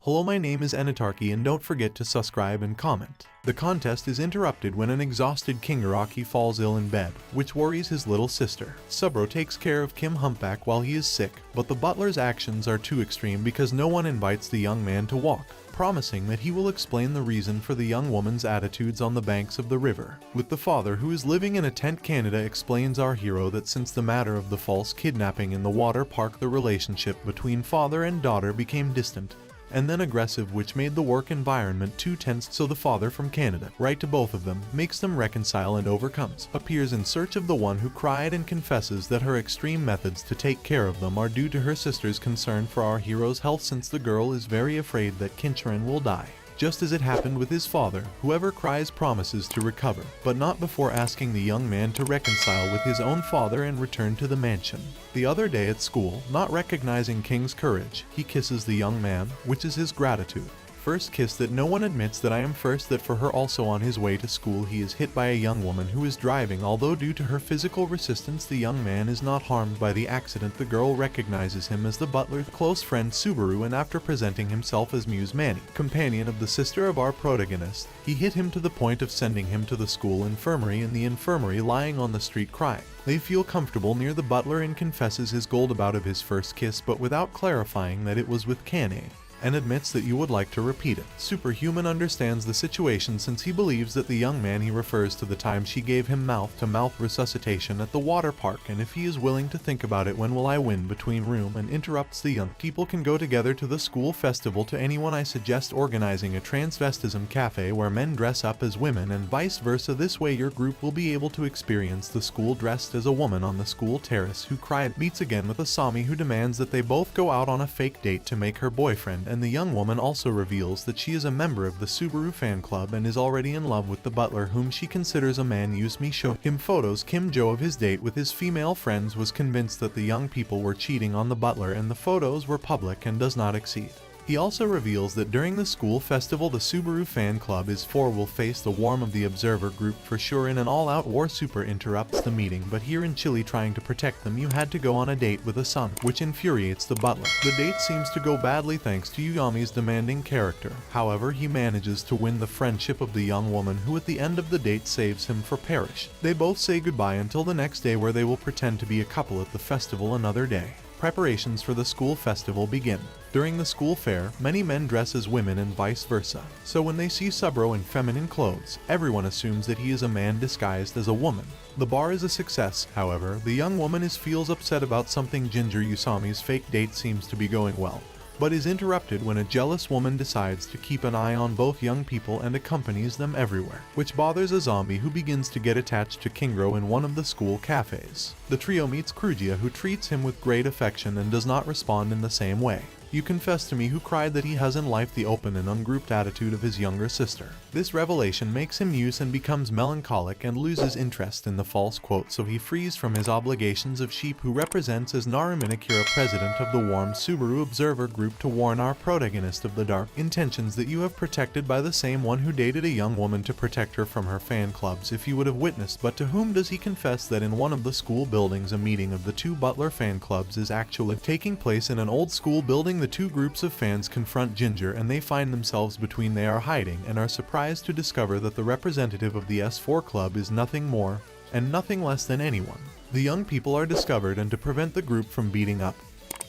Hello, my name is Anitarky and don't forget to subscribe and comment. The contest is interrupted when an exhausted Anitarky falls ill in bed, which worries his little sister. Subro takes care of Kim Humpback while he is sick, but the butler's actions are too extreme because no one invites the young man to walk, promising that he will explain the reason for the young woman's attitudes on the banks of the river. With the father, who is living in a tent, Canada explains our hero that since the matter of the false kidnapping in the water park, the relationship between father and daughter became distant and then aggressive, which made the work environment too tense, so the father from Canada, right to both of them, makes them reconcile and overcomes, appears in search of the one who cried and confesses that her extreme methods to take care of them are due to her sister's concern for our hero's health, since the girl is very afraid that Kincharan will die. Just as it happened with his father, whoever cries promises to recover, but not before asking the young man to reconcile with his own father and return to the mansion. The other day at school, not recognizing King's courage, he kisses the young man, which is his gratitude. First kiss that no one admits that I am first, that for her. Also on his way to school he is hit by a young woman who is driving. Although due to her physical resistance the young man is not harmed by the accident, the girl recognizes him as the butler's close friend Subaru, and after presenting himself as Muse Manny, companion of the sister of our protagonist, he hit him to the point of sending him to the school infirmary, in the infirmary lying on the street crying. They feel comfortable near the butler and confesses his gold about of his first kiss, but without clarifying that it was with Kane, and admits that you would like to repeat it. Superhuman understands the situation since he believes that the young man he refers to the time she gave him mouth-to-mouth resuscitation at the water park, and if he is willing to think about it, when will I win between room, and interrupts the young people can go together to the school festival. To anyone I suggest organizing a transvestism cafe where men dress up as women and vice versa. This way your group will be able to experience the school dressed as a woman on the school terrace. Who cried meets again with Asami, who demands that they both go out on a fake date to make her boyfriend, and the young woman also reveals that she is a member of the Subaru fan club and is already in love with the butler, whom she considers a man. Yusumi showed him photos Kim Jo of his date with his female friends, was convinced that the young people were cheating on the butler and the photos were public and does not exceed. He also reveals that during the school festival the Subaru fan club is for will face the Warm of the Observer group for sure in an all-out war. Super interrupts the meeting, but here in Chile trying to protect them you had to go on a date with a son, which infuriates the butler. The date seems to go badly thanks to Uyami's demanding character. However, he manages to win the friendship of the young woman, who at the end of the date saves him for Parrish. They both say goodbye until the next day, where they will pretend to be a couple at the festival another day. Preparations for the school festival begin. During the school fair, many men dress as women and vice versa, so when they see Subro in feminine clothes, everyone assumes that he is a man disguised as a woman. The bar is a success, however, the young woman feels upset about something. Ginger Usami's fake date seems to be going well, but is interrupted when a jealous woman decides to keep an eye on both young people and accompanies them everywhere, which bothers a zombie who begins to get attached to Kingro in one of the school cafes. The trio meets Krugia, who treats him with great affection and does not respond in the same way. You confess to me, who cried that he has in life the open and ungrouped attitude of his younger sister. This revelation makes him muse and becomes melancholic and loses interest in the false quote, so he frees from his obligations of Sheep, who represents as Naraminakira, president of the Warm Subaru Observer group, to warn our protagonist of the dark intentions that you have protected by the same one who dated a young woman to protect her from her fan clubs if you would have witnessed. But to whom does he confess that in one of the school buildings a meeting of the two Butler fan clubs is actually taking place in an old school building? The two groups of fans confront Ginger and they find themselves between. They are hiding and are surprised to discover that the representative of the S4 club is nothing more and nothing less than anyone. The young people are discovered, and to prevent the group from beating up,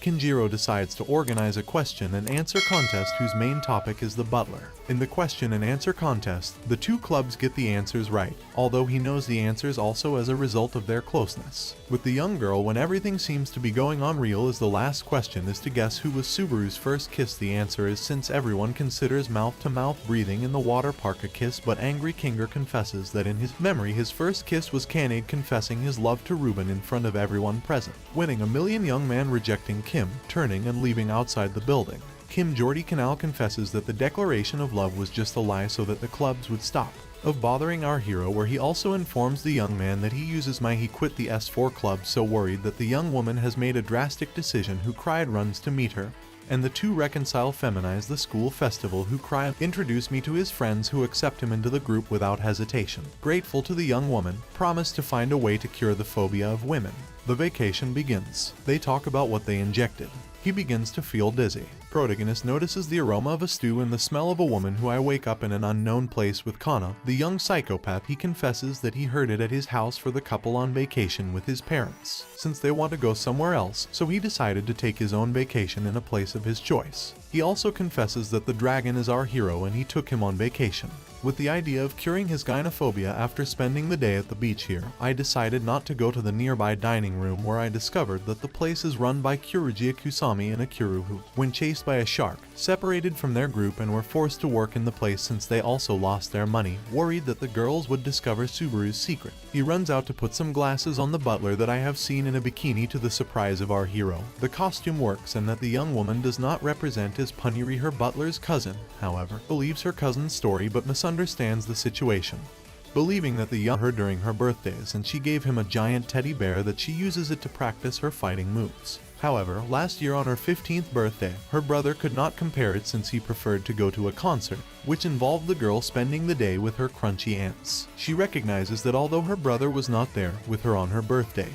Kinjiro decides to organize a question and answer contest whose main topic is the butler. In the question and answer contest, the two clubs get the answers right, although he knows the answers also as a result of their closeness. With the young girl, when everything seems to be going on real, as the last question is to guess who was Subaru's first kiss. The answer is, since everyone considers mouth-to-mouth breathing in the water park a kiss, but angry Kinger confesses that in his memory his first kiss was Kanade confessing his love to Ruben in front of everyone present. Winning a million, young man rejecting Kim, turning and leaving outside the building. Kim Jordy Canal confesses that the declaration of love was just a lie so that the clubs would stop of bothering our hero, where he also informs the young man that he uses he quit the S4 club, so worried that the young woman has made a drastic decision. Who cried runs to meet her, and the two reconcile. Feminize the school festival. Who cried introduce me to his friends, who accept him into the group without hesitation. Grateful to the young woman, promise to find a way to cure the phobia of women. The vacation begins. They talk about what they injected. He begins to feel dizzy. protagonist notices the aroma of a stew and the smell of a woman who I wake up in an unknown place with Kana, the young psychopath. He confesses that he heard it at his house for the couple on vacation with his parents, since they want to go somewhere else, so he decided to take his own vacation in a place of his choice. He also confesses that the dragon is our hero and he took him on vacation. With the idea of curing his gynophobia after spending the day at the beach here, I decided not to go to the nearby dining room, where I discovered that the place is run by Kuruji Kusami and Akuru, who, when chased by a shark, separated from their group and were forced to work in the place since they also lost their money. Worried that the girls would discover Subaru's secret, he runs out to put some glasses on the butler that I have seen in a bikini, to the surprise of our hero. The costume works, and that the young woman does not represent as Puniri, her butler's cousin, however, believes her cousin's story but misunderstands the situation, believing that the young her during her birthdays and she gave him a giant teddy bear that she uses it to practice her fighting moves. However, last year on her 15th birthday, her brother could not compare it since he preferred to go to a concert, which involved the girl spending the day with her crunchy aunts. She recognizes that although her brother was not there with her on her birthday,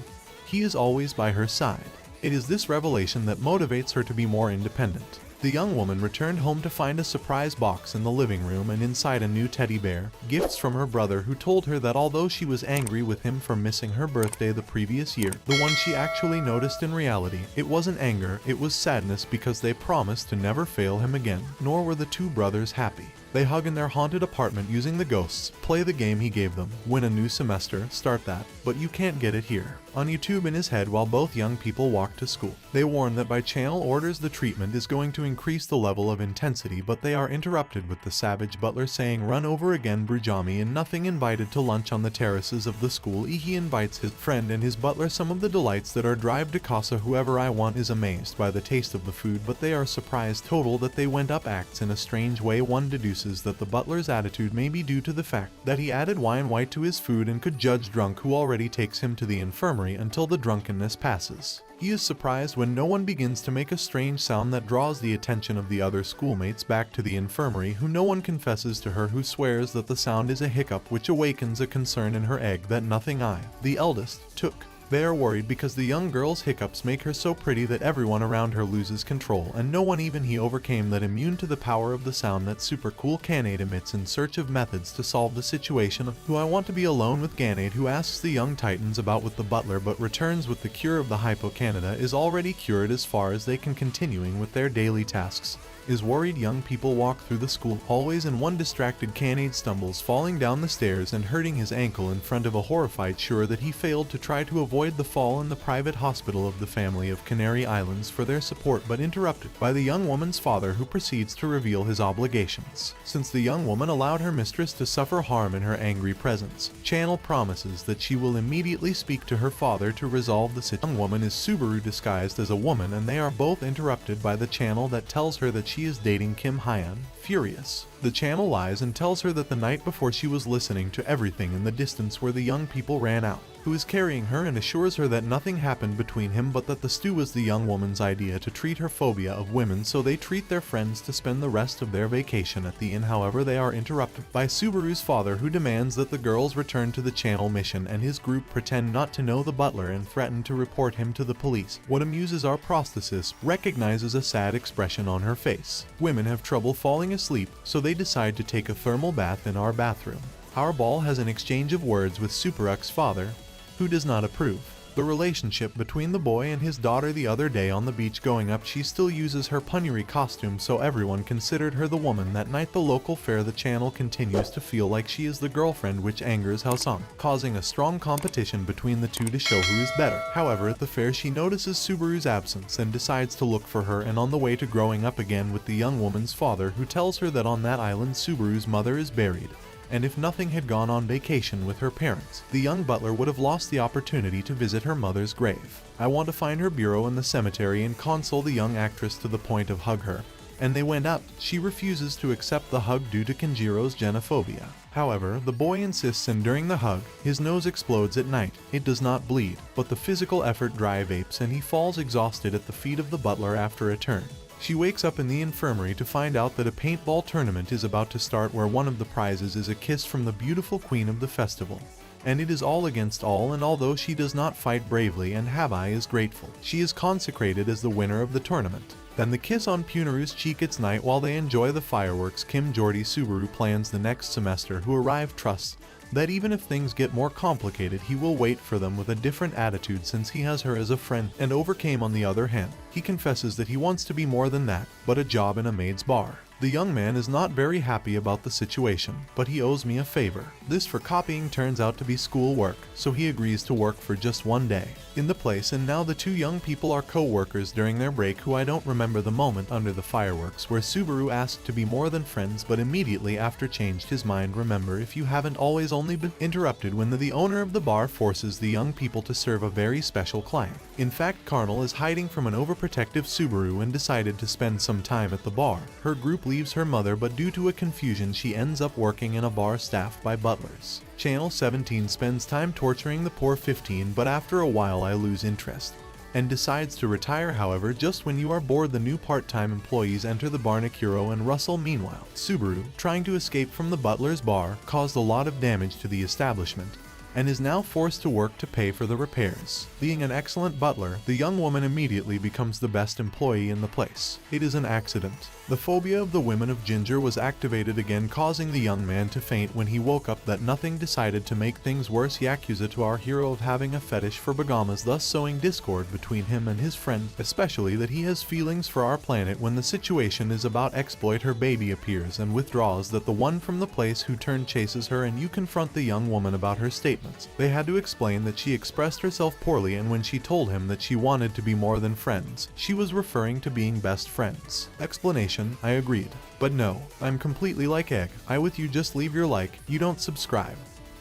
he is always by her side. It is this revelation that motivates her to be more independent. The young woman returned home to find a surprise box in the living room, and inside a new teddy bear, gifts from her brother, who told her that although she was angry with him for missing her birthday the previous year, the one she actually noticed in reality, it wasn't anger, it was sadness, because they promised to never fail him again. Nor were the two brothers happy. They hug in their haunted apartment using the ghosts, play the game he gave them, win a new semester, start that, but you can't get it here, on YouTube in his head while both young people walk to school. They warn that by channel orders the treatment is going to increase the level of intensity, but they are interrupted with the savage butler saying run over again Brujami, and nothing invited to lunch on the terraces of the school. He invites his friend and his butler some of the delights that are drive to casa. Whoever I want is amazed by the taste of the food, but they are surprised total that they went up acts in a strange way. One deduces that the butler's attitude may be due to the fact that he added wine white to his food and could judge drunk, who already takes him to the infirmary until the drunkenness passes. He is surprised when no one begins to make a strange sound that draws the attention of the other schoolmates back to the infirmary, who no one confesses to her, who swears that the sound is a hiccup, which awakens a concern in her egg that nothing I, the eldest, took. They are worried because the young girl's hiccups make her so pretty that everyone around her loses control, and no one, even he, overcame that immune to the power of the sound that super cool Ganade emits. In search of methods to solve the situation, who I want to be alone with Ganade, who asks the young titans about with the butler but returns with the cure of the Hypo-Canada is already cured as far as they can, continuing with their daily tasks. Is worried young people walk through the school hallways, and one distracted Ganade stumbles, falling down the stairs and hurting his ankle in front of a horrified Sure that he failed to try to avoid the fall in the private hospital of the family of Canary Islands for their support, but interrupted by the young woman's father, who proceeds to reveal his obligations. Since the young woman allowed her mistress to suffer harm in her angry presence, Channel promises that she will immediately speak to her father to resolve the situation. The young woman is Subaru disguised as a woman, and they are both interrupted by the Channel that tells her that she is dating Kim Hyan. Furious, the Channel lies and tells her that the night before she was listening to everything in the distance where the young people ran out, who is carrying her, and assures her that nothing happened between him, but that the stew was the young woman's idea to treat her phobia of women, so they treat their friends to spend the rest of their vacation at the inn. However, they are interrupted by Subaru's father, who demands that the girls return to the Channel mission, and his group pretend not to know the butler and threaten to report him to the police. What amuses our prosthetist recognizes a sad expression on her face. Women have trouble falling asleep, so they decide to take a thermal bath in our bathroom. Our ball has an exchange of words with Superuck's father, who does not approve. The relationship between the boy and his daughter. The other day on the beach going up, she still uses her Puniri costume, so everyone considered her the woman. That night the local fair, the Channel continues to feel like she is the girlfriend, which angers Haosang, causing a strong competition between the two to show who is better. However, at the fair she notices Subaru's absence and decides to look for her, and on the way to growing up again with the young woman's father, who tells her that on that island Subaru's mother is buried, and if nothing had gone on vacation with her parents, the young butler would have lost the opportunity to visit her mother's grave. I want to find her bureau in the cemetery and console the young actress to the point of hug her, and they went up. She refuses to accept the hug due to Kenjiro's genophobia. However, the boy insists, and during the hug, his nose explodes at night. It does not bleed, but the physical effort dry vapes, and he falls exhausted at the feet of the butler after a turn. She wakes up in the infirmary to find out that a paintball tournament is about to start, where one of the prizes is a kiss from the beautiful queen of the festival. And it is all against all, and although she does not fight bravely and Habai is grateful, she is consecrated as the winner of the tournament. Then the kiss on Punaru's cheek. It's night while they enjoy the fireworks. Kim Jordy Subaru plans the next semester who arrive trusts that even if things get more complicated he will wait for them with a different attitude since he has her as a friend and overcame. On the other hand, he confesses that he wants to be more than that, but a job in a maid's bar. The young man is not very happy about the situation, but he owes me a favor. This for copying turns out to be school work, so he agrees to work for just one day in the place. And now the two young people are co-workers during their break who I don't remember the moment under the fireworks where Subaru asked to be more than friends but immediately after changed his mind. Remember, if you haven't always only been interrupted when the owner of the bar forces the young people to serve a very special client. In fact, Carnal is hiding from an overprotective Subaru and decided to spend some time at the bar. Her group leaves her mother, but due to a confusion she ends up working in a bar staffed by butlers. Channel 17 spends time torturing the poor 15, but after a while I lose interest and decides to retire. However, just when you are bored the new part-time employees enter the bar. Nikuro and Russell. Meanwhile, Subaru, trying to escape from the butler's bar, caused a lot of damage to the establishment and is now forced to work to pay for the repairs. Being an excellent butler, the young woman immediately becomes the best employee in the place. It is an accident. The phobia of the women of Ginger was activated again, causing the young man to faint. When he woke up that nothing decided to make things worse, he accuses to our hero of having a fetish for bagamas, thus sowing discord between him and his friend, especially that he has feelings for our planet. When the situation is about exploit, her baby appears and withdraws. That the one from the place who turned chases her, and you confront the young woman about her statements. They had to explain that she expressed herself poorly, and when she told him that she wanted to be more than friends, she was referring to being best friends. Explanation: I agreed. But no, I'm completely like Egg. I with you, just leave your like, you don't subscribe.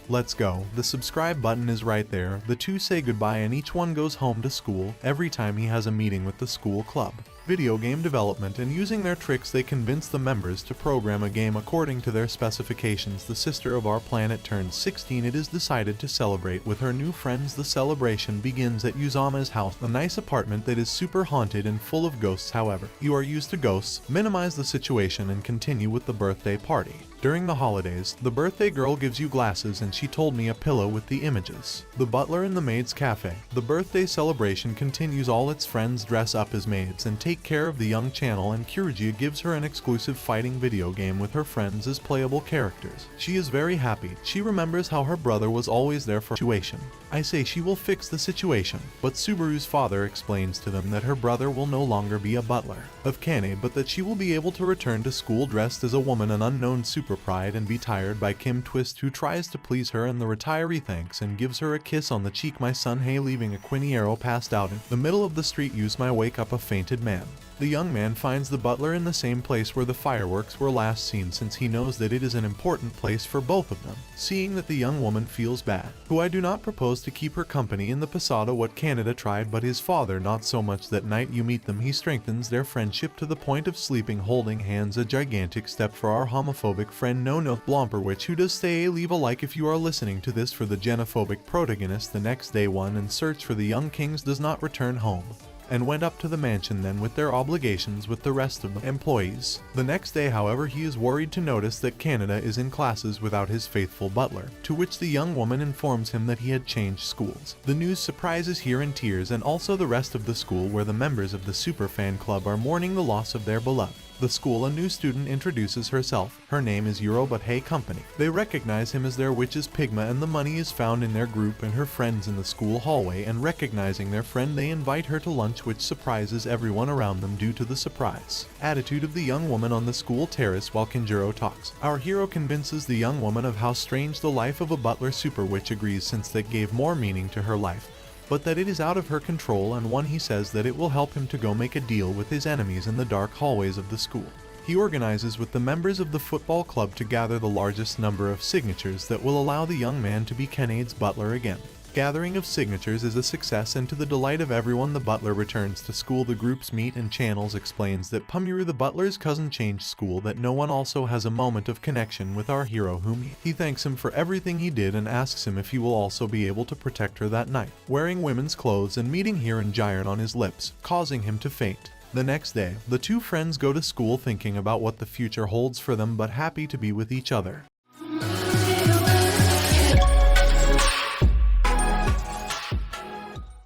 Let's go. The subscribe button is right there. The two say goodbye and each one goes home to school. Every time he has a meeting with the school club. Video game development, and using their tricks they convince the members to program a game according to their specifications. The sister of our planet turns 16. It is decided to celebrate with her new friends. The celebration begins at Yuzama's house, a nice apartment that is super haunted and full of ghosts. However, you are used to ghosts, minimize the situation and continue with the birthday party. During the holidays, the birthday girl gives you glasses and she told me a pillow with the images. The butler in the maid's cafe. The birthday celebration continues. All its friends dress up as maids and take care of the young channel, and Kyuji gives her an exclusive fighting video game with her friends as playable characters. She is very happy. She remembers how her brother was always there for situation. I say she will fix the situation, but Subaru's father explains to them that her brother will no longer be a butler of Kane, but that she will be able to return to school dressed as a woman. An unknown super pride and be tired by Kim Twist, who tries to please her, and the retiree thanks and gives her a kiss on the cheek. My son Hey, leaving a Quiniero passed out in the middle of the street. Use my wake up a fainted man. The young man finds the butler in the same place where the fireworks were last seen, since he knows that it is an important place for both of them. Seeing that the young woman feels bad, who I do not propose to keep her company in the Posada. What Canada tried, but his father not so much. That night you meet them, he strengthens their friendship to the point of sleeping holding hands. A gigantic step for our homophobic friend No Blomperwich, who does stay. Leave a like if you are listening to this for the xenophobic protagonist. The next day one and search for the young kings does not return home and went up to the mansion then with their obligations with the rest of the employees. The next day, however, he is worried to notice that Canada is in classes without his faithful butler, to which the young woman informs him that he had changed schools. The news surprises here in tears and also the rest of the school, where the members of the super fan club are mourning the loss of their beloved. The school, a new student introduces herself. Her name is Euro, but Hey Company. They recognize him as their witch's Pigma, and the money is found in their group and her friends in the school hallway, and recognizing their friend they invite her to lunch, which surprises everyone around them due to the surprise attitude of the young woman on the school terrace. While Kinjiro talks, our hero convinces the young woman of how strange the life of a butler. Super witch agrees, since that gave more meaning to her life, but that it is out of her control, and he says that it will help him to go make a deal with his enemies in the dark hallways of the school. He organizes with the members of the football club to gather the largest number of signatures that will allow the young man to be Kenade's butler again. Gathering of signatures is a success, and to the delight of everyone the butler returns to school. The groups meet and Channels explains that Pumuru, the butler's cousin, changed school, that no one also has a moment of connection with our hero, whom he thanks him for everything he did and asks him if he will also be able to protect her that night. Wearing women's clothes and meeting here and Giron on his lips, causing him to faint. The next day, the two friends go to school thinking about what the future holds for them, but happy to be with each other.